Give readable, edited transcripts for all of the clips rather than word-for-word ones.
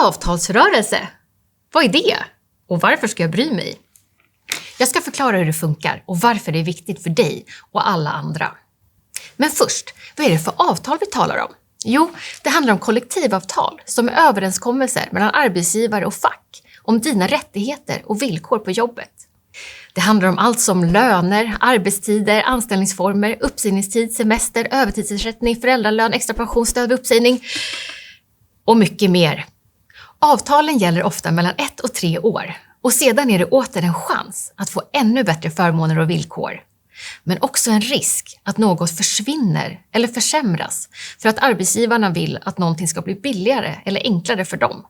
Avtalsrörelse. Vad är det? Och varför ska jag bry mig? Jag ska förklara hur det funkar och varför det är viktigt för dig och alla andra. Men först, vad är det för avtal vi talar om? Jo, det handlar om kollektivavtal som är överenskommelser mellan arbetsgivare och fack om dina rättigheter och villkor på jobbet. Det handlar om allt som löner, arbetstider, anställningsformer, uppsägningstid, semester, övertidsersättning, föräldralön, extra pensionsstöd vid uppsägning och mycket mer. Avtalen gäller ofta mellan 1 och 3 år och sedan är det åter en chans att få ännu bättre förmåner och villkor. Men också en risk att något försvinner eller försämras för att arbetsgivarna vill att någonting ska bli billigare eller enklare för dem.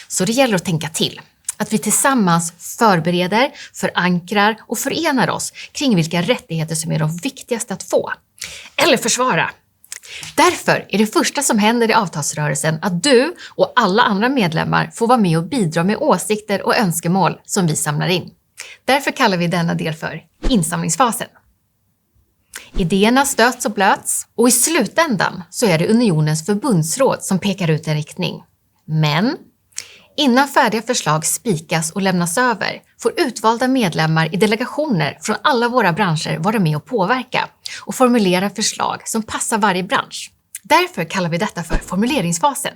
Så det gäller att tänka till. Att vi tillsammans förbereder, förankrar och förenar oss kring vilka rättigheter som är de viktigaste att få. Eller försvara. Därför är det första som händer i avtalsrörelsen att du och alla andra medlemmar får vara med och bidra med åsikter och önskemål som vi samlar in. Därför kallar vi denna del för insamlingsfasen. Idéerna stöts och blöts och i slutändan så är det unionens förbundsråd som pekar ut en riktning. Men innan färdiga förslag spikas och lämnas över får utvalda medlemmar i delegationer från alla våra branscher vara med och påverka och formulera förslag som passar varje bransch. Därför kallar vi detta för formuleringsfasen.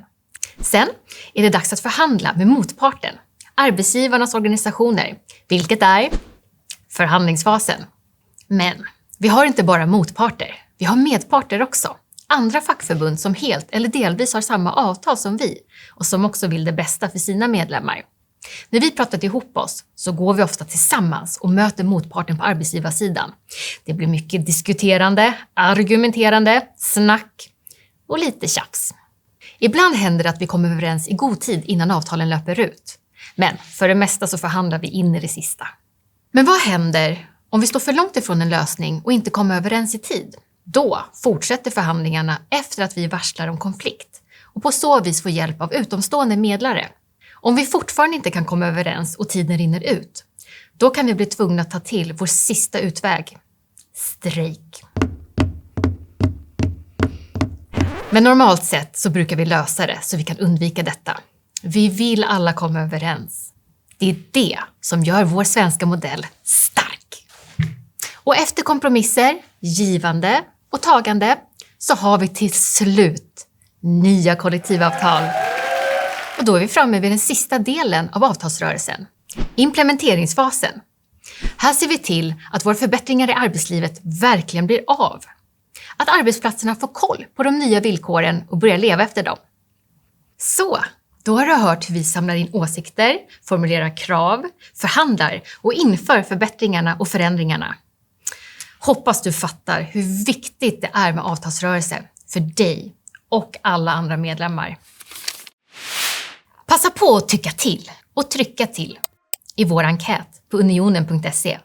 Sen är det dags att förhandla med motparten, arbetsgivarnas organisationer, vilket är förhandlingsfasen. Men vi har inte bara motparter, vi har medparter också. Andra fackförbund som helt eller delvis har samma avtal som vi och som också vill det bästa för sina medlemmar. När vi pratat ihop oss så går vi ofta tillsammans och möter motparten på arbetsgivarsidan. Det blir mycket diskuterande, argumenterande, snack och lite tjafs. Ibland händer det att vi kommer överens i god tid innan avtalen löper ut. Men för det mesta så förhandlar vi in i det sista. Men vad händer om vi står för långt ifrån en lösning och inte kommer överens i tid? Då fortsätter förhandlingarna efter att vi varslar om konflikt och på så vis får hjälp av utomstående medlare. Om vi fortfarande inte kan komma överens och tiden rinner ut, då kan vi bli tvungna att ta till vår sista utväg. Strejk. Men normalt sett så brukar vi lösa det så vi kan undvika detta. Vi vill alla komma överens. Det är det som gör vår svenska modell stark. Och efter kompromisser, givande och tagande så har vi till slut nya kollektivavtal. Och då är vi framme vid den sista delen av avtalsrörelsen, implementeringsfasen. Här ser vi till att våra förbättringar i arbetslivet verkligen blir av. Att arbetsplatserna får koll på de nya villkoren och börjar leva efter dem. Så, då har du hört hur vi samlar in åsikter, formulerar krav, förhandlar och inför förbättringarna och förändringarna. Hoppas du fattar hur viktigt det är med avtalsrörelse för dig och alla andra medlemmar. Passa på att tycka till och trycka till i vår enkät på unionen.se.